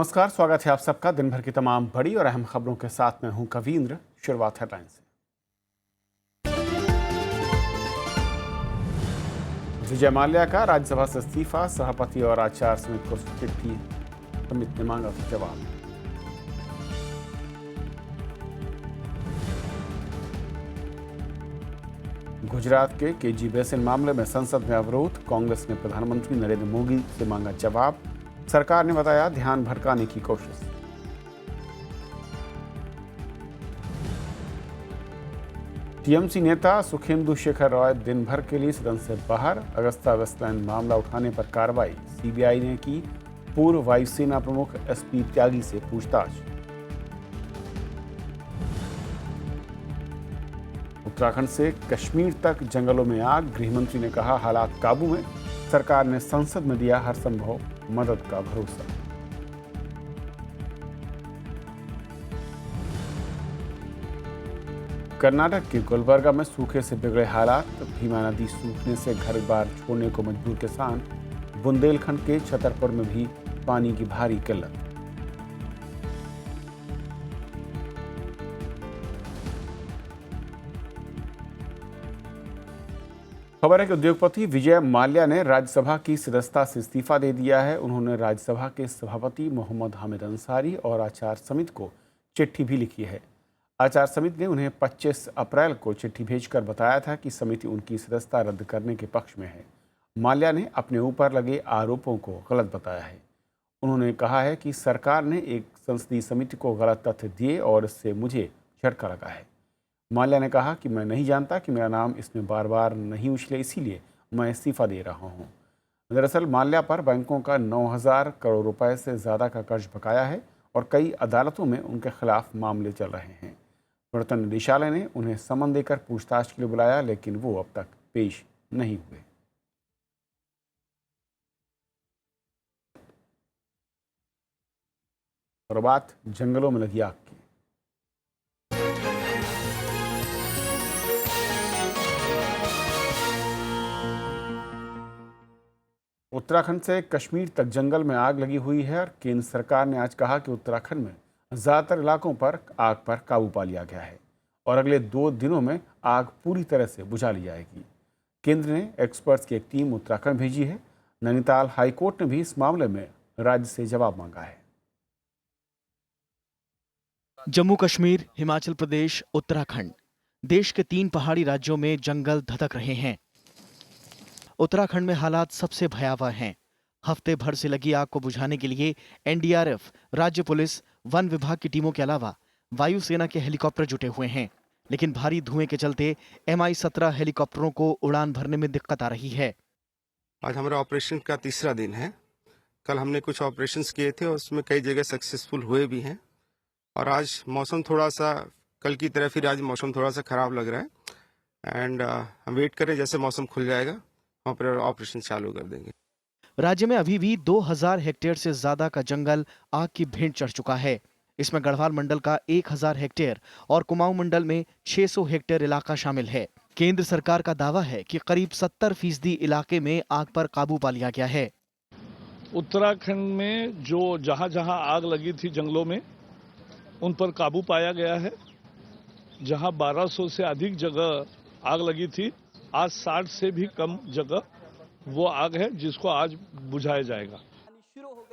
नमस्कार, स्वागत है आप सबका दिन भर की तमाम बड़ी और अहम खबरों के साथ। मैं हूं कवींद्र। शुरुआत हेडलाइन से। विजय माल्या का राज्यसभा से इस्तीफा, सभापति और आचार समिति को चिट्ठी, समिति ने मांगा था जवाब। गुजरात के केजी बेसिन मामले में संसद में अवरोध, कांग्रेस ने प्रधानमंत्री नरेंद्र मोदी से मांगा जवाब। सरकार ने बताया ध्यान भटकाने की कोशिश। टीएमसी नेता सुखेंदु शेखर रॉय दिन भर के लिए सदन से बाहर। अगस्ता वेस्टलैंड मामला उठाने पर कार्रवाई, सीबीआई ने की पूर्व वायुसेना प्रमुख एसपी त्यागी से पूछताछ। उत्तराखंड से कश्मीर तक जंगलों में आग, गृहमंत्री ने कहा हालात काबू में। सरकार ने संसद में दिया हर संभव मदद का भरोसा। कर्नाटक के गुलबर्गा में सूखे से बिगड़े हालात, भीमा नदी सूखने से घर बार छोड़ने को मजबूर किसान। बुंदेलखंड के छतरपुर में भी पानी की भारी किल्लत। खबर है कि उद्योगपति विजय माल्या ने राज्यसभा की सदस्यता से इस्तीफा दे दिया है। उन्होंने राज्यसभा के सभापति मोहम्मद हामिद अंसारी और आचार समिति को चिट्ठी भी लिखी है। आचार समिति ने उन्हें 25 अप्रैल को चिट्ठी भेजकर बताया था कि समिति उनकी सदस्यता रद्द करने के पक्ष में है। माल्या ने अपने ऊपर लगे आरोपों को गलत बताया है। उन्होंने कहा है कि सरकार ने एक संसदीय समिति को गलत तथ्य दिए और इससे मुझे झटका लगा है। माल्या ने कहा कि मैं नहीं जानता कि मेरा नाम इसमें बार बार नहीं उछले, इसीलिए मैं इस्तीफा दे रहा हूं। दरअसल माल्या पर बैंकों का 9,000 करोड़ रुपए से ज़्यादा का कर्ज बकाया है और कई अदालतों में उनके खिलाफ मामले चल रहे हैं। प्रवर्तन निदेशालय ने उन्हें समन देकर पूछताछ के लिए बुलाया, लेकिन वो अब तक पेश नहीं हुए। और बात जंगलों में लगी आग की। उत्तराखंड से कश्मीर तक जंगल में आग लगी हुई है और केंद्र सरकार ने आज कहा कि उत्तराखंड में ज़्यादातर इलाकों पर आग पर काबू पा लिया गया है और अगले 2 दिनों में आग पूरी तरह से बुझा ली जाएगी। केंद्र ने एक्सपर्ट्स की एक टीम उत्तराखंड भेजी है। नैनीताल हाईकोर्ट ने भी इस मामले में राज्य से जवाब मांगा है। जम्मू कश्मीर, हिमाचल प्रदेश, उत्तराखंड, देश के 3 पहाड़ी राज्यों में जंगल धधक रहे हैं। उत्तराखंड में हालात सबसे भयावह हैं। हफ्ते भर से लगी आग को बुझाने के लिए एनडीआरएफ, राज्य पुलिस, वन विभाग की टीमों के अलावा वायुसेना के हेलीकॉप्टर जुटे हुए हैं, लेकिन भारी धुएं के चलते MI-17 हेलीकॉप्टरों को उड़ान भरने में दिक्कत आ रही है। आज हमारा ऑपरेशन का 3रा दिन है। कल हमने कुछ ऑपरेशंस किए थे और उसमें कई जगह सक्सेसफुल हुए भी हैं और आज मौसम थोड़ा सा कल की तरह फिर आज मौसम थोड़ा सा खराब लग रहा है एंड हम वेट करें, जैसे मौसम खुल जाएगा वहाँ पर ऑपरेशन चालू कर देंगे। राज्य में अभी भी 2000 हेक्टेयर से ज्यादा का जंगल आग की भेंट चढ़ चुका है। इसमें गढ़वाल मंडल का 1000 हेक्टेयर और कुमाऊं मंडल में 600 हेक्टेयर इलाका शामिल है। केंद्र सरकार का दावा है कि करीब 70% इलाके में आग पर काबू पा लिया गया है। उत्तराखंड में जो जहां जहां आग लगी थी जंगलों में, उन पर काबू पाया गया है। जहां 1200 से अधिक जगह आग लगी थी, आज 60 से भी कम जगह वो आग है जिसको आज बुझाया जाएगा।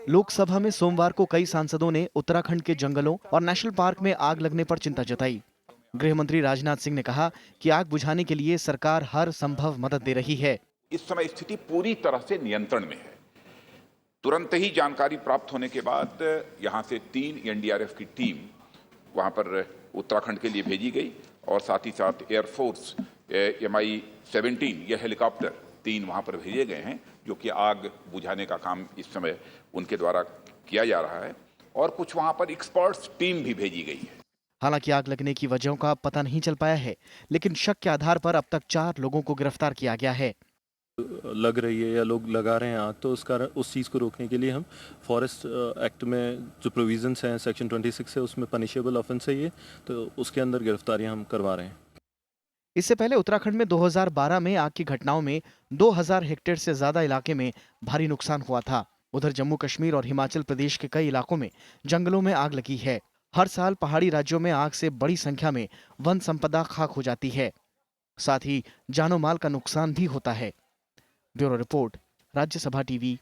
लोकसभा में सोमवार को कई सांसदों ने उत्तराखंड के जंगलों और नेशनल पार्क में आग लगने पर चिंता जताई। गृह मंत्री राजनाथ सिंह ने कहा कि आग बुझाने के लिए सरकार हर संभव मदद दे रही है। इस समय स्थिति पूरी तरह से नियंत्रण में है। तुरंत ही जानकारी प्राप्त होने के बाद यहां से 3 एनडीआरएफ की टीम वहां पर उत्तराखंड के लिए भेजी गई और साथ ही साथ एयरफोर्स MI-17 ये हेलीकॉप्टर 3 वहां पर भेजे गए हैं, जो कि आग बुझाने का काम इस समय उनके द्वारा किया जा रहा है और कुछ वहां पर एक्सपर्ट्स टीम भी भेजी गई है। हालांकि आग लगने की वजहों का पता नहीं चल पाया है, लेकिन शक के आधार पर अब तक 4 लोगों को गिरफ्तार किया गया है। लग रही है या लोग लगा रहे हैं आग, तो उस चीज़ को रोकने के लिए हम फॉरेस्ट एक्ट में जो प्रोविजंस हैं सेक्शन 26 है, उसमें पनिशेबल ऑफेंस है ये, तो उसके अंदर गिरफ्तारियां हम करवा रहे हैं। इससे पहले उत्तराखंड में 2012 में आग की घटनाओं में 2000 हेक्टेयर से ज्यादा इलाके में भारी नुकसान हुआ था। उधर जम्मू कश्मीर और हिमाचल प्रदेश के कई इलाकों में जंगलों में आग लगी है। हर साल पहाड़ी राज्यों में आग से बड़ी संख्या में वन संपदा खाक हो जाती है, साथ ही जानो माल का नुकसान भी होता है। Bureau report, Rajya Sabha TV.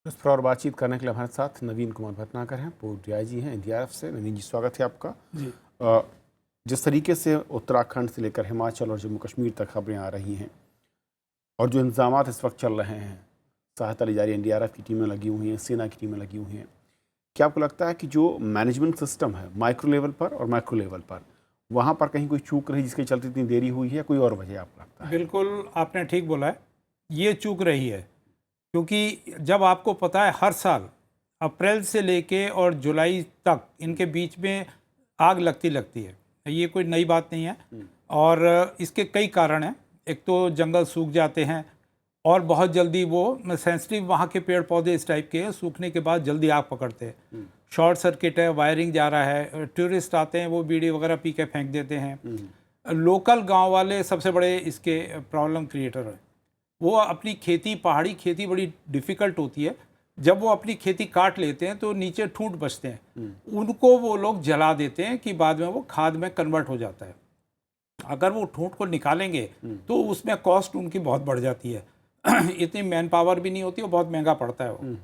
इस पर और बातचीत करने के लिए हमारे साथ नवीन कुमार भटनागर हैं, पूर्व डीआईजी हैं एनडीआरएफ से। नवीन जी, स्वागत है आपका जी। जिस तरीके से उत्तराखंड से लेकर हिमाचल और जम्मू कश्मीर तक खबरें आ रही हैं और जो इंतजाम इस वक्त चल रहे हैं, सहायता ली जा रही है, एनडीआरएफ की टीमें लगी हुई हैं, सेना की टीमें लगी हुई हैं, क्या आपको लगता है कि जो मैनेजमेंट सिस्टम है माइक्रो लेवल पर और मैक्रो लेवल पर, वहाँ पर कहीं कोई चूक रही जिसके चलते इतनी देरी हुई है, कोई और वजह आपको लगता है? बिल्कुल आपने ठीक बोला है, ये चूक रही है। क्योंकि जब आपको पता है हर साल अप्रैल से लेके और जुलाई तक इनके बीच में आग लगती है, ये कोई नई बात नहीं है। और इसके कई कारण हैं। एक तो जंगल सूख जाते हैं और बहुत जल्दी वो सेंसिटिव वहाँ के पेड़ पौधे इस टाइप के हैं, सूखने के बाद जल्दी आग पकड़ते हैं। शॉर्ट सर्किट है, वायरिंग जा रहा है, टूरिस्ट आते हैं वो बीड़ी वगैरह पी के फेंक देते हैं। लोकल गांव वाले सबसे बड़े इसके प्रॉब्लम क्रिएटर हैं। वो अपनी खेती, पहाड़ी खेती बड़ी डिफ़िकल्ट होती है। जब वो अपनी खेती काट लेते हैं तो नीचे ठूंठ बचते हैं, उनको वो लोग जला देते हैं कि बाद में वो खाद में कन्वर्ट हो जाता है। अगर वो ठूंठ को निकालेंगे तो उसमें कॉस्ट उनकी बहुत बढ़ जाती है। इतनी मैन पावर भी नहीं होती, वो बहुत महंगा पड़ता है वो,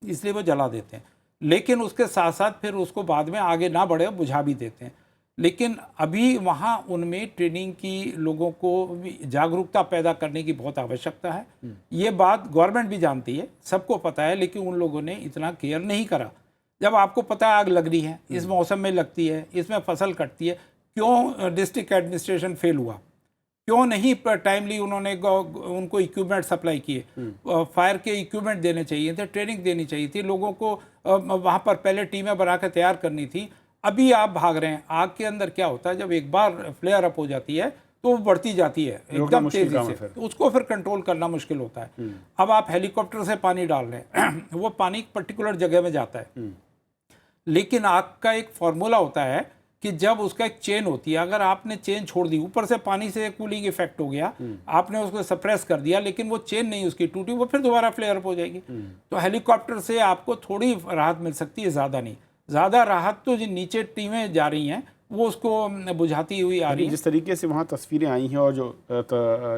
इसलिए वो जला देते हैं। लेकिन उसके साथ साथ फिर उसको बाद में आगे ना बढ़े बुझा भी देते हैं। लेकिन अभी वहाँ उनमें ट्रेनिंग की, लोगों को जागरूकता पैदा करने की बहुत आवश्यकता है। ये बात गवर्नमेंट भी जानती है, सबको पता है, लेकिन उन लोगों ने इतना केयर नहीं करा। जब आपको पता है आग लग रही है, इस मौसम में लगती है, इसमें फसल कटती है, क्यों डिस्ट्रिक्ट एडमिनिस्ट्रेशन फेल हुआ? क्यों नहीं टाइमली उन्होंने उनको इक्विपमेंट सप्लाई किए? फायर के इक्विपमेंट देने चाहिए थे, ट्रेनिंग देनी चाहिए थी, लोगों को वहाँ पर पहले टीमें बना कर तैयार करनी थी। अभी आप भाग रहे हैं। आग के अंदर क्या होता है, जब एक बार फ्लेयर अप हो जाती है तो वो बढ़ती जाती है एकदम तेजी से, तो उसको फिर कंट्रोल करना मुश्किल होता है। अब आप हेलीकॉप्टर से पानी डाल रहे हैं वो पानी एक पर्टिकुलर जगह में जाता है, लेकिन आग का एक फॉर्मूला होता है कि जब उसका एक चेन होती है, अगर आपने चेन छोड़ दी, ऊपर से पानी से कूलिंग इफेक्ट हो गया, आपने उसको सप्रेस कर दिया, लेकिन वो चेन नहीं उसकी टूटी, वो फिर दोबारा फ्लेयर अप हो जाएगी। तो हेलीकॉप्टर से आपको थोड़ी राहत मिल सकती है, ज़्यादा नहीं। ज़्यादा राहत तो जो नीचे टीमें जा रही हैं वो उसको बुझाती हुई आ रही है। जिस तरीके से वहाँ तस्वीरें आई हैं और जो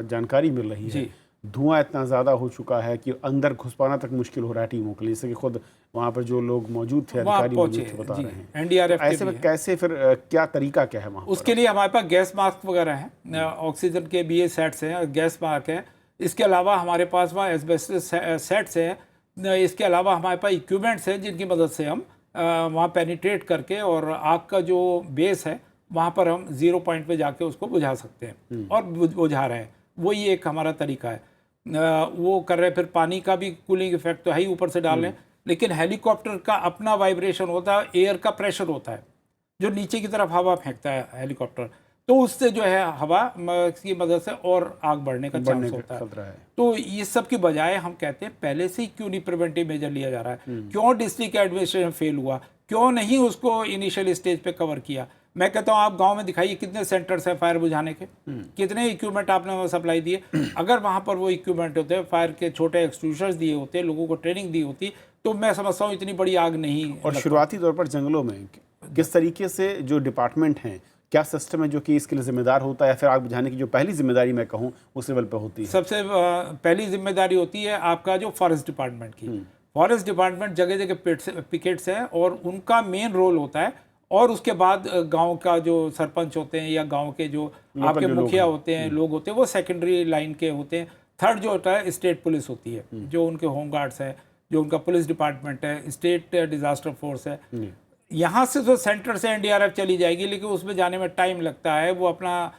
जानकारी मिल रही है, धुआं इतना ज़्यादा हो चुका है कि अंदर घुस पाना तक मुश्किल हो रहा है टीमों के लिए। जैसे कि खुद वहाँ पर जो लोग मौजूद थे, अधिकारी मौजूद थे, बता रहे हैं एनडीआरएफ। ऐसे में कैसे फिर क्या तरीका क्या है वहाँ? उसके लिए हमारे पास गैस मास्क वगैरह हैं, ऑक्सीजन के BA सेट्स हैं, गैस मास्क हैं। इसके अलावा हमारे पास वहाँ एस्बेस्टस सेट्स हैं। इसके अलावा हमारे पास इक्विपमेंट्स हैं जिनकी मदद से हम वहाँ पेनिट्रेट करके और आग का जो बेस है वहाँ पर हम 0 पॉइंट पे जाके उसको बुझा सकते हैं, और बुझा रहे हैं। वही एक हमारा तरीका है। वो कर रहे हैं। फिर पानी का भी कूलिंग इफेक्ट तो है ही, ऊपर से डाल रहे हैं, लेकिन हेलीकॉप्टर का अपना वाइब्रेशन होता है, एयर का प्रेशर होता है जो नीचे की तरफ हवा फेंकता है हेलीकॉप्टर, तो उससे जो है हवा की मदद से और आग बढ़ने का चांस होता है। तो ये सब की बजाय हम कहते हैं पहले से ही क्यों नहीं प्रिवेंटिव मेजर लिया जा रहा है? क्यों डिस्ट्रिक्ट एडमिनिस्ट्रेशन फेल हुआ? क्यों नहीं उसको इनिशियल स्टेज पे कवर किया? मैं कहता हूँ आप गांव में दिखाइए कितने सेंटर्स हैं फायर बुझाने के, कितने इक्विपमेंट आपने सप्लाई दिए। अगर वहाँ पर वो इक्विपमेंट होते, फायर के छोटे एक्सटिंग्विशर्स दिए होते, लोगों को ट्रेनिंग दी होती, तो मैं समझता हूँ इतनी बड़ी आग नहीं। और शुरुआती तौर पर जंगलों में किस तरीके से जो डिपार्टमेंट हैं, क्या सिस्टम है जो कि इसके लिए जिम्मेदार होता है, या फिर आग बुझाने की जो पहली जिम्मेदारी मैं कहूँ उस लेवल पर होती है? सबसे पहली जिम्मेदारी होती है आपका जो फॉरेस्ट डिपार्टमेंट की। फॉरेस्ट डिपार्टमेंट जगह जगह पिकेट्स हैं और उनका मेन रोल होता है। और उसके बाद गांव का जो सरपंच होते हैं या गांव के जो आपके मुखिया होते हैं, लोग होते हैं, वो सेकेंडरी लाइन के होते हैं। थर्ड जो होता है स्टेट पुलिस होती है, जो उनके होमगार्ड्स है, जो उनका पुलिस डिपार्टमेंट है, स्टेट डिजास्टर फोर्स है। यहाँ से जो सेंटर से एनडीआरएफ चली जाएगी, लेकिन उसमें जाने में टाइम लगता है, वो अपना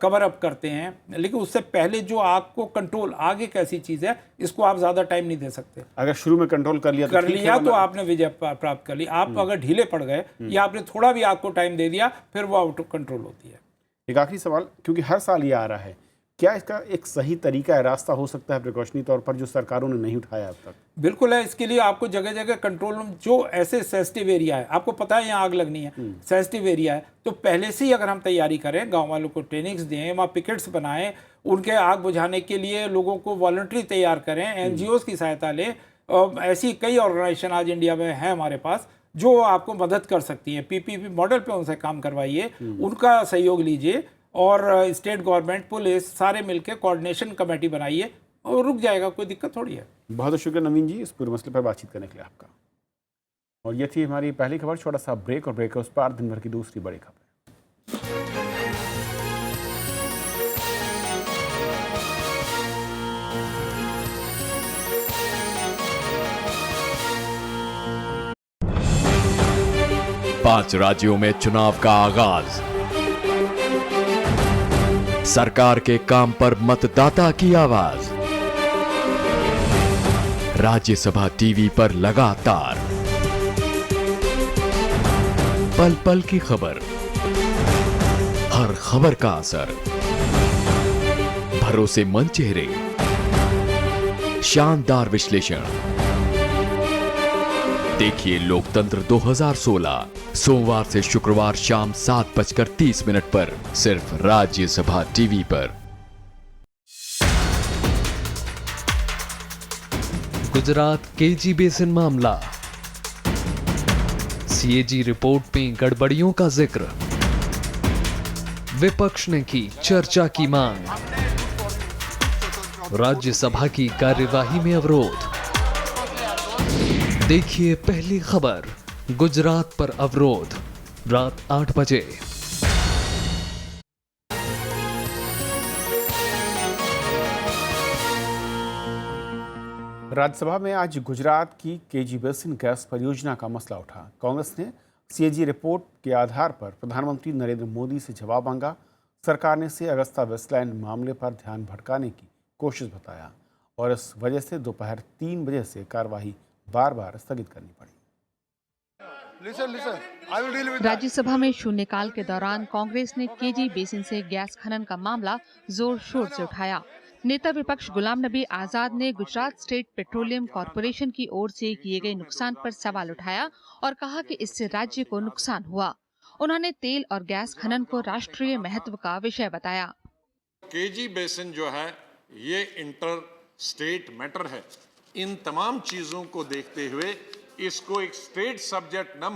कवर अप करते हैं, लेकिन उससे पहले जो आग को कंट्रोल, आग एक ऐसी चीज़ है इसको आप ज़्यादा टाइम नहीं दे सकते। अगर शुरू में कंट्रोल कर लिया तो आपने विजय प्राप्त कर ली। आप अगर ढीले पड़ गए या आपने थोड़ा भी आग को टाइम दे दिया, फिर वो आउट कंट्रोल होती है। एक आखिरी सवाल, क्योंकि हर साल ये आ रहा है, क्या इसका एक सही तरीका है, रास्ता हो सकता है प्रिकॉशनरी तौर पर जो सरकारों ने नहीं उठाया अब तक? बिल्कुल है। इसके लिए आपको जगह जगह कंट्रोल रूम, जो ऐसे सेंसिटिव एरिया है, आपको पता है यहाँ आग लगनी है, सेंसिटिव एरिया है, तो पहले से ही अगर हम तैयारी करें, गांव वालों को ट्रेनिंग्स दें, वहाँ पिकेट्स बनाएं, उनके आग बुझाने के लिए लोगों को वॉलंटरी तैयार करें, NGOs की सहायता लें, ऐसी कई ऑर्गेनाइजेशन आज इंडिया में है हमारे पास जो आपको मदद कर सकती हैं। पीपीपी मॉडल पे उनसे काम करवाइए, उनका सहयोग लीजिए और स्टेट गवर्नमेंट, पुलिस सारे मिलकर कोऑर्डिनेशन कमेटी बनाइए और रुक जाएगा, कोई दिक्कत थोड़ी है। बहुत शुक्रिया नवीन जी इस पूरे मसले पर बातचीत करने के लिए आपका। और ये थी हमारी पहली खबर। छोटा सा ब्रेक और ब्रेक के उस पार दिन भर की दूसरी बड़ी खबर। पांच राज्यों में चुनाव का आगाज, सरकार के काम पर मतदाता की आवाज, राज्यसभा टीवी पर लगातार पल पल की खबर, हर खबर का असर, भरोसेमंद चेहरे, शानदार विश्लेषण। देखिए लोकतंत्र 2016 सोमवार से शुक्रवार शाम 7:30 पर सिर्फ राज्यसभा टीवी पर। गुजरात केजी बेसिन मामला, सीएजी रिपोर्ट में गड़बड़ियों का जिक्र, विपक्ष ने की चर्चा की मांग, राज्यसभा की कार्यवाही में अवरोध। देखिए पहली खबर, गुजरात पर अवरोध, रात 8 बजे। राज्यसभा में आज गुजरात की केजी बेसिन गैस परियोजना का मसला उठा। कांग्रेस ने सीएजी रिपोर्ट के आधार पर प्रधानमंत्री नरेंद्र मोदी से जवाब मांगा। सरकार ने इसे अगस्ता वेस्टलैंड मामले पर ध्यान भटकाने की कोशिश बताया और इस वजह से दोपहर 3 बजे से कार्यवाही बार बार स्थगित करनी पड़ी। राज्यसभा में शून्यकाल के दौरान कांग्रेस ने केजी बेसिन से गैस खनन का मामला जोर शोर से उठाया। नेता विपक्ष गुलाम नबी आजाद ने गुजरात स्टेट पेट्रोलियम कॉरपोरेशन की ओर से किए गए नुकसान पर सवाल उठाया और कहा कि इससे राज्य को नुकसान हुआ। उन्होंने तेल और गैस खनन को राष्ट्रीय महत्व का विषय बताया। केजी बेसिन जो है ये इंटर स्टेट मैटर है। इन तमाम चीजों को देखते हुए इसको एक स्टेट सब्जेक्ट न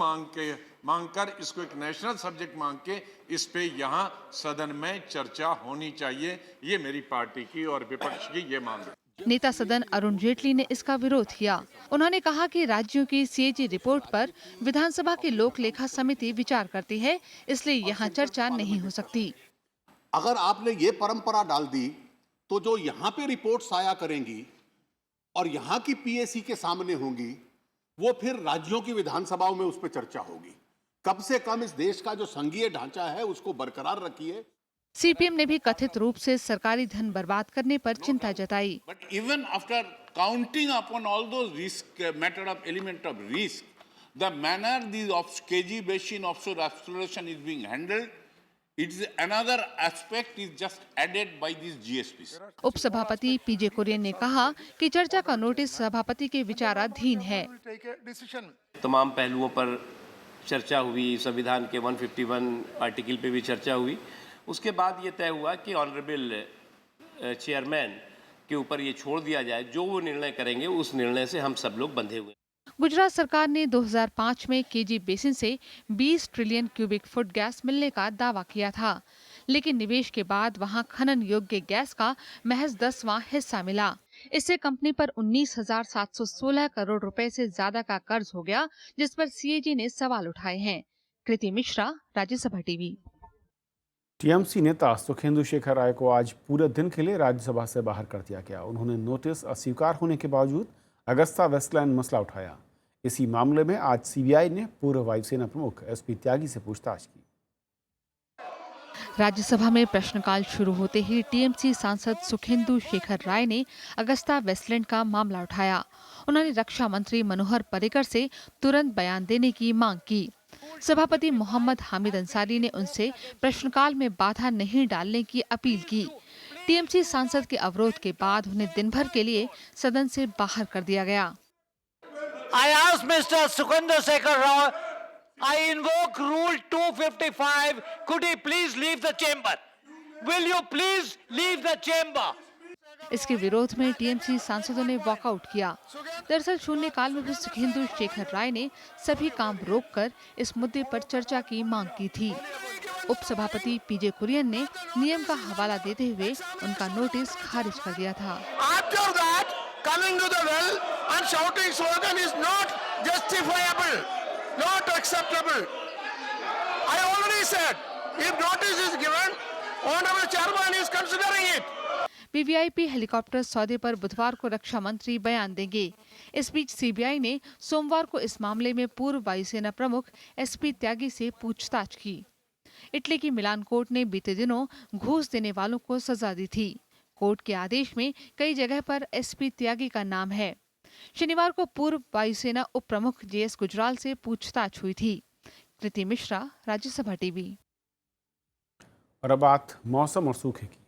मांगकर इसको एक नेशनल सब्जेक्ट मांग के इस पे यहाँ सदन में चर्चा होनी चाहिए। ये मेरी पार्टी की और विपक्ष की ये मांग है। नेता सदन अरुण जेटली ने इसका विरोध किया। उन्होंने कहा कि राज्यों की सीएजी रिपोर्ट पर विधानसभा की लोक लेखा समिति विचार करती है, इसलिए यहाँ चर्चा नहीं हो सकती। अगर आपने ये परंपरा डाल दी तो जो यहाँ पे रिपोर्ट्स आया करेंगी और यहाँ की पीएसी के सामने होंगी, वो फिर राज्यों की विधानसभाओं में उस पर चर्चा होगी। कम से कम इस देश का जो संघीय ढांचा है उसको बरकरार रखिए। सीपीएम ने भी कथित रूप से सरकारी धन बर्बाद करने पर चिंता जताई। But even after counting upon all those risk matter of element of risk, the manner this of KG basin offshore exploration is being handled, it's another aspect is just added by this GSPC. उपसभापति P J Kurien ने कहा कि चर्चा का notice सभापति के विचाराधीन है। तमाम पहलुओं पर चर्चा हुई, संविधान के 151 आर्टिकल पे भी चर्चा हुई। उसके बाद ये तय हुआ कि ऑनरेबल चेयरमैन के ऊपर ये छोड़ दिया जाए, जो वो निर्णय करेंगे उस निर्णय से हम सब लोग बंधे हुए। गुजरात सरकार ने 2005 में केजी बेसिन से 20 ट्रिलियन क्यूबिक फुट गैस मिलने का दावा किया था, लेकिन निवेश के बाद वहां खनन योग्य गैस का महज 10वां हिस्सा मिला। इससे कंपनी पर 19,716 करोड़ रुपए से ज्यादा का कर्ज हो गया, जिस पर सीएजी ने सवाल उठाए हैं। कृति मिश्रा, राज्यसभा टीवी। टीएमसी नेता सुखेंदु शेखर राय को आज पूरे दिन के लिए राज्यसभा से बाहर कर दिया गया। उन्होंने नोटिस अस्वीकार होने के बावजूद अगस्ता वेस्टलैंड मसला उठाया। इसी मामले में आज सीबीआई ने पूर्व वायुसेना प्रमुख एसपी त्यागी से पूछताछ की। राज्यसभा में प्रश्नकाल शुरू होते ही टीएमसी सांसद सुखेंदु शेखर राय ने अगस्ता वेस्टलैंड का मामला उठाया। उन्होंने रक्षा मंत्री मनोहर पर्रिकर से तुरंत बयान देने की मांग की। सभापति मोहम्मद हामिद अंसारी ने उनसे प्रश्नकाल में बाधा नहीं डालने की अपील की। टीएमसी सांसद के अवरोध के बाद उन्हें दिन भर के लिए सदन से बाहर कर दिया गया। I ask Mr. Sukhendu Shekhar Rao, I invoke Rule 255. Could he please leave the chamber? Will you please leave the chamber? इसके विरोध में टीएमसी सांसदों ने वॉकआउट किया। दरअसल शून्यकाल में भी सुखेंदु शेखर राय ने सभी काम रोककर इस मुद्दे पर चर्चा की मांग की थी। उपसभापति पीजे कुरियन ने नियम का हवाला देते हुए उनका नोटिस खारिज कर दिया था। After that, coming to the well and shouting slogan is not justifiable, not acceptable. I already said, if notice is given, honorable chairman is considering it. VVIP helicopter सौदे पर बुधवार को रक्षा मंत्री बयान देंगे। इस बीच सीबीआई ने सोमवार को इस मामले में पूर्व वायुसेना प्रमुख एसपी त्यागी से पूछताछ की। इटली की मिलान कोर्ट ने बीते दिनों घूस देने वालों को सजा दी थी। कोर्ट के आदेश में कई जगह पर एसपी त्यागी का नाम है। शनिवार को पूर्व वायुसेना उप प्रमुख जेएस गुजराल से पूछताछ हुई थी। कृति मिश्रा, राज्यसभा टीवी। और अब बात मौसम और सूखे की।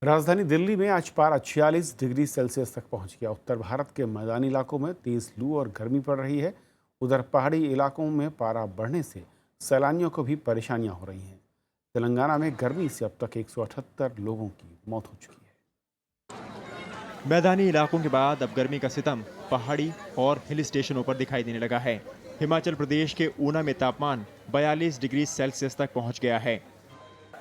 राजधानी दिल्ली में आज पारा 46 डिग्री सेल्सियस तक पहुंच गया। उत्तर भारत के मैदानी इलाकों में तेज लू और गर्मी पड़ रही है। उधर पहाड़ी इलाकों में पारा बढ़ने से सैलानियों को भी परेशानियां हो रही हैं। तेलंगाना में गर्मी से अब तक 178 लोगों की मौत हो चुकी है। मैदानी इलाकों के बाद अब गर्मी का सितम पहाड़ी और हिल स्टेशनों पर दिखाई देने लगा है। हिमाचल प्रदेश के ऊना में तापमान 42 डिग्री सेल्सियस तक पहुंच गया है।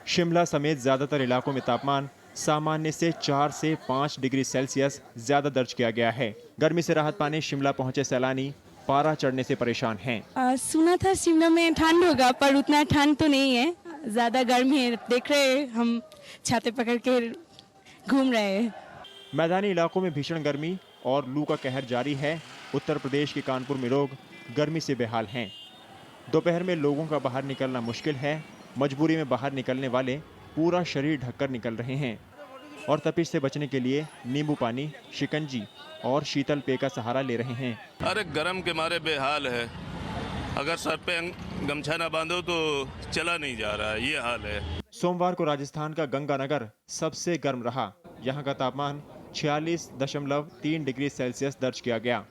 शिमला समेत ज्यादातर इलाकों में तापमान सामान्य से 4 से 5 डिग्री सेल्सियस ज्यादा दर्ज किया गया है। गर्मी से राहत पाने शिमला पहुंचे सैलानी पारा चढ़ने से परेशान हैं। सुना था शिमला में ठंड होगा, पर उतना ठंड तो नहीं है, ज्यादा गर्मी है। देख रहे हैं, हम छाते पकड़ के घूम रहे हैं। मैदानी इलाकों में भीषण गर्मी और लू का कहर जारी है। उत्तर प्रदेश के कानपुर में लोग गर्मी से बेहाल हैं। दोपहर में लोगों का बाहर निकलना मुश्किल है। मजबूरी में बाहर निकलने वाले पूरा शरीर ढककर निकल रहे हैं और तपिश से बचने के लिए नींबू पानी, शिकंजी और शीतल पेय का सहारा ले रहे हैं। अरे गर्म के मारे बेहाल है। अगर सर पे गमछा ना बांधो तो चला नहीं जा रहा है, ये हाल है। सोमवार को राजस्थान का गंगानगर सबसे गर्म रहा। यहाँ का तापमान 46.3 डिग्री सेल्सियस दर्ज किया गया।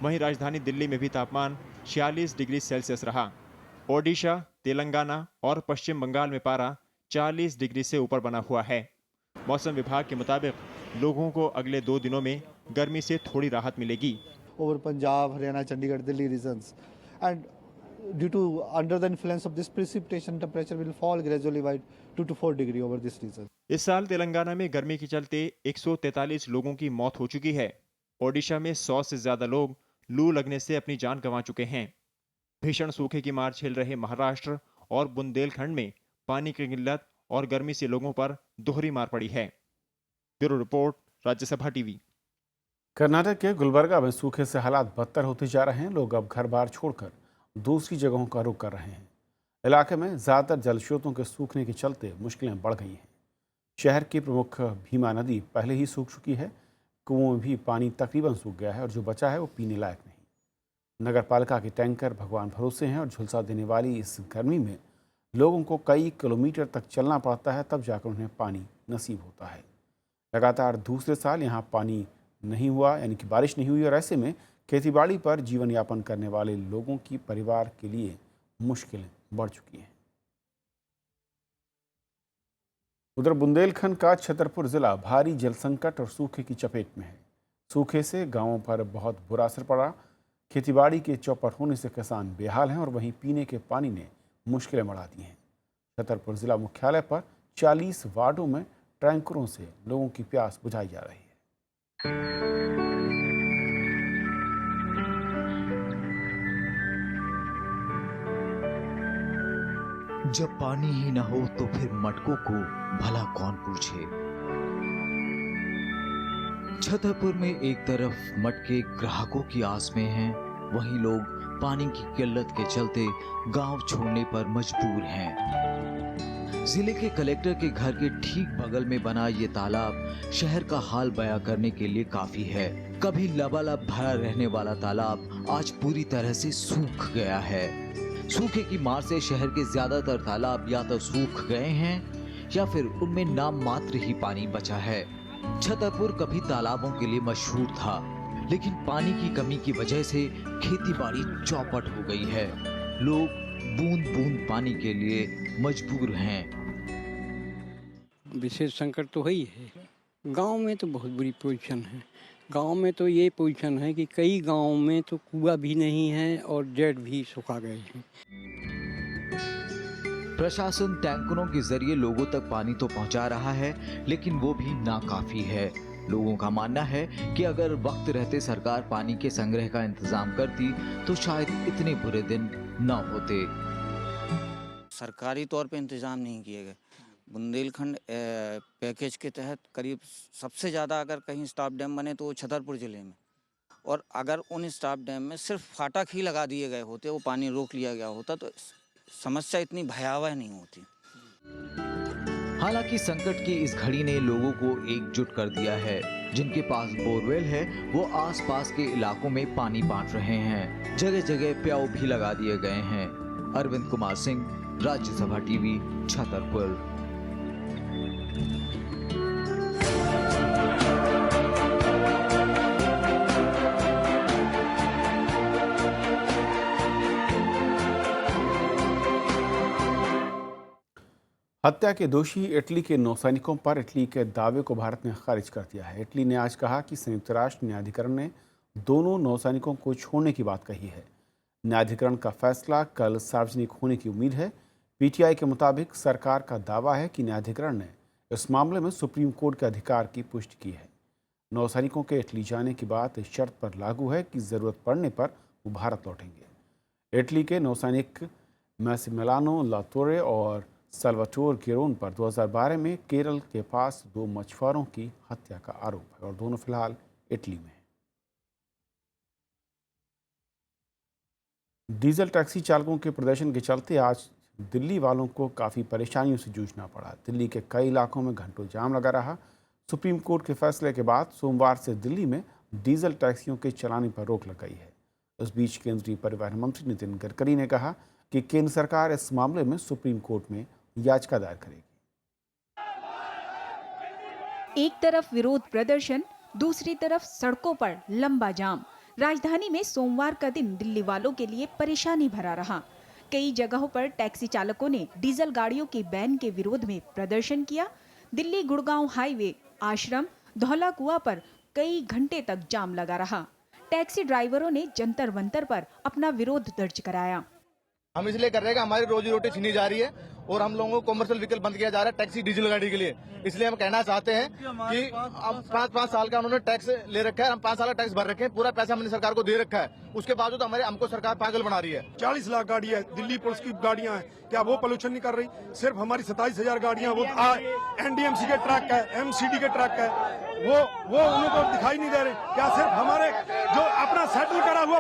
वहीं राजधानी दिल्ली में भी तापमान 46 डिग्री सेल्सियस रहा। ओडिशा, तेलंगाना और पश्चिम बंगाल में पारा 40 डिग्री से ऊपर बना हुआ है। मौसम विभाग के मुताबिक लोगों को अगले 2 दिनों में गर्मी से थोड़ी राहत मिलेगी। Over Punjab, Haryana, Chandigarh, Delhi regions and due to under the influence of this precipitation temperature will fall gradually by 2 to 4 degree over this region. इस साल तेलंगाना में गर्मी के चलते 143 लोगों की मौत हो चुकी है। ओडिशा में 100 से ज्यादा लोग लू लगने से अपनी जान गंवा चुके हैं। भीषण सूखे की मार झेल रहे महाराष्ट्र और बुंदेलखंड में पानी की किल्लत और गर्मी से लोगों पर दोहरी मार पड़ी है। Bureau report, Rajya Sabha TV. Karnataka के गुलबर्गा में सूखे से हालात बदतर होते जा रहे हैं। लोग अब घर बार छोड़कर दूसरी जगहों का रुख कर रहे हैं। इलाके में ज़्यादातर जल स्रोतों के सूखने के चलते मुश्किलें बढ़ गई हैं। शहर की प्रमुख भीमा नदी पहले ही सूख चुकी है। कुओं में भी पानी तकरीबन सूख गया है और जो बचा है वो पीने लायक नहीं। नगर पालिका के टैंकर भगवान भरोसे हैं और झुलसा देने वाली इस गर्मी में लोगों को कई किलोमीटर तक चलना पड़ता है, तब जाकर उन्हें पानी नसीब होता है। लगातार दूसरे साल यहाँ पानी नहीं हुआ, यानी कि बारिश नहीं हुई, और ऐसे में खेतीबाड़ी पर जीवन यापन करने वाले लोगों की परिवार के लिए मुश्किलें बढ़ चुकी हैं। उधर बुंदेलखंड का छतरपुर जिला भारी जल संकट और सूखे की चपेट में है। सूखे से गांवों पर बहुत बुरा असर पड़ा। खेतीबाड़ी के चौपट होने से किसान बेहाल हैं और वहीं पीने के पानी ने मुश्किलें बढ़ा दी हैं। छतरपुर जिला मुख्यालय पर 40 वार्डों में टैंकरों से लोगों की प्यास बुझाई जा रही है। जब पानी ही ना हो तो फिर मटकों को भला कौन पूछे। छतरपुर में एक तरफ मटके ग्राहकों की आस में हैं, वहीं लोग पानी की किल्लत के चलते गांव छोड़ने पर मजबूर हैं। जिले के कलेक्टर के घर के ठीक बगल में बना ये तालाब शहर का हाल बयां करने के लिए काफी है। कभी लबालब भरा रहने वाला तालाब आज पूरी तरह से सूख गया है। सूखे की मार से शहर के ज्यादातर तालाब या तो सूख गए हैं या फिर उनमें नाम मात्र ही पानी बचा है। छतरपुर कभी तालाबों के लिए मशहूर था, लेकिन पानी की कमी की वजह से खेती-बाड़ी चौपट हो गई है। लोग बूंद-बूंद पानी के लिए मजबूर हैं। विशेष संकट तो है ही है। गांव में तो बहुत बुरी पोजीशन है। गांव में तो ये पोजीशन है कि कई गांव में तो कुआं भी नहीं है और जेट भी सुखा गए हैं। प्रशासन टैंकरों के जरिए लोगों तक पानी तो पहुंचा रहा है, लेकिन वो भी नाकाफी है। लोगों का मानना है कि अगर वक्त रहते सरकार पानी के संग्रह का इंतजाम करती तो शायद इतने बुरे दिन न होते। सरकारी तौर पे इंतजाम नहीं किए गए। बुंदेलखंड पैकेज के तहत करीब सबसे ज़्यादा अगर कहीं स्टॉप डैम बने तो वो छतरपुर ज़िले में, और अगर उन स्टॉप डैम में सिर्फ फाटक ही लगा दिए गए होते, वो पानी रोक लिया गया होता, तो समस्या इतनी भयावह नहीं होती। हालांकि संकट की इस घड़ी ने लोगों को एकजुट कर दिया है। जिनके पास बोरवेल है वो आसपास के इलाकों में पानी बांट रहे हैं। जगह जगह प्याऊ भी लगा दिए गए हैं। अरविंद कुमार सिंह, राज्यसभा टीवी, छतरपुर। हत्या के दोषी इटली के नौसैनिकों पर इटली के दावे को भारत ने खारिज कर दिया है। इटली ने आज कहा कि संयुक्त राष्ट्र न्यायाधिकरण ने दोनों नौसैनिकों को छोड़ने की बात कही है। न्यायाधिकरण का फैसला कल सार्वजनिक होने की उम्मीद है। पीटीआई के मुताबिक सरकार का दावा है कि न्यायाधिकरण ने इस मामले में सुप्रीम कोर्ट के अधिकार की पुष्टि की है। नौसैनिकों के इटली जाने की बात इस शर्त पर लागू है कि ज़रूरत पड़ने पर वो भारत लौटेंगे। इटली के नौसैनिक मैसिमिलियानो लातोरे और साल्वाटोर गिरोन पर 2012 में केरल के पास 2 मछुआरों की हत्या का आरोप है और दोनों फिलहाल इटली में हैं। डीजल टैक्सी चालकों के प्रदर्शन के चलते आज दिल्ली वालों को काफ़ी परेशानियों से जूझना पड़ा। दिल्ली के कई इलाकों में घंटों जाम लगा रहा। सुप्रीम कोर्ट के फैसले के बाद सोमवार से दिल्ली में डीजल टैक्सियों के चलाने पर रोक लगाई है। इस बीच केंद्रीय परिवहन मंत्री नितिन गडकरी ने कहा कि केंद्र सरकार इस मामले में सुप्रीम कोर्ट में याचिका दायर करेगी। एक तरफ विरोध प्रदर्शन, दूसरी तरफ सड़कों पर लंबा जाम। राजधानी में सोमवार का दिन दिल्ली वालों के लिए परेशानी भरा रहा। कई जगहों पर टैक्सी चालकों ने डीजल गाड़ियों के बैन के विरोध में प्रदर्शन किया। दिल्ली गुड़गांव हाईवे, आश्रम, धौला कुआं पर कई घंटे तक जाम लगा रहा। टैक्सी ड्राइवरों ने जंतर मंतर पर अपना विरोध दर्ज कराया। हम इसलिए कर रहे हैं कि हमारी रोजी रोटी छीनी जा रही है और हम लोगों को कॉमर्शियल व्हीकल बंद किया जा रहा है टैक्सी डीजल गाड़ी के लिए। इसलिए हम कहना चाहते हैं कि अब 5 साल का उन्होंने टैक्स ले रखा है, हम 5 साल का टैक्स भर रखे हैं, पूरा पैसा हमने सरकार को दे रखा है, उसके बावजूद हमको सरकार पागल बना रही है। 40 लाख गाड़ी है, दिल्ली पुलिस की गाड़ियां हैं, क्या वो पोल्यूशन नहीं कर रही? सिर्फ हमारी 27,000 गाड़ियां वो एनडीएमसी के ट्रक है, एमसीडी के ट्रक है, वो उनको दिखाई नहीं दे रहे। क्या सिर्फ हमारे जो अपना सेटल करा हुआ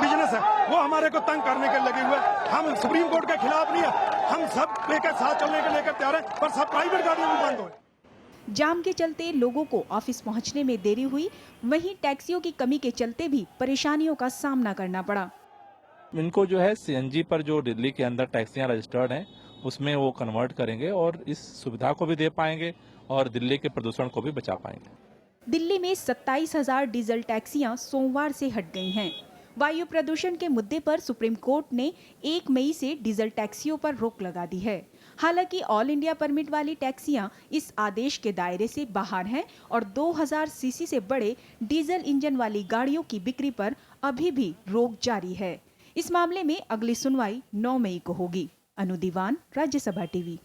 बिजनेस है वो हमारे को तंग करने के लगे हुए? हम सुप्रीम कोर्ट के खिलाफ नहीं है, हम सब लेकर साथ चलने के लेकर तैयार है, पर सब प्राइवेट गाड़ियां भी बंद हो। जाम के चलते लोगों को ऑफिस पहुंचने में देरी हुई। वहीं टैक्सियों की कमी के चलते भी परेशानियों का सामना करना पड़ा। इनको जो है सीएनजी पर जो दिल्ली के अंदर टैक्सियां रजिस्टर्ड हैं उसमें वो कन्वर्ट करेंगे और इस सुविधा को भी दे पाएंगे और दिल्ली के प्रदूषण को भी बचा पाएंगे। दिल्ली में 27,000 डीजल टैक्सियां सोमवार से हट गई हैं। वायु प्रदूषण के मुद्दे पर सुप्रीम कोर्ट ने 1 मई से डीजल टैक्सियों पर रोक लगा दी है। हालांकि ऑल इंडिया परमिट वाली टैक्सियां इस आदेश के दायरे से बाहर हैं और 2000 सीसी से बड़े डीजल इंजन वाली गाड़ियों की बिक्री पर अभी भी रोक जारी है। इस मामले में अगली सुनवाई 9 मई को होगी। अनु दीवान, राज्यसभा टीवी।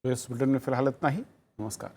तो इस बुलेटिन में फिलहाल इतना ही। नमस्कार।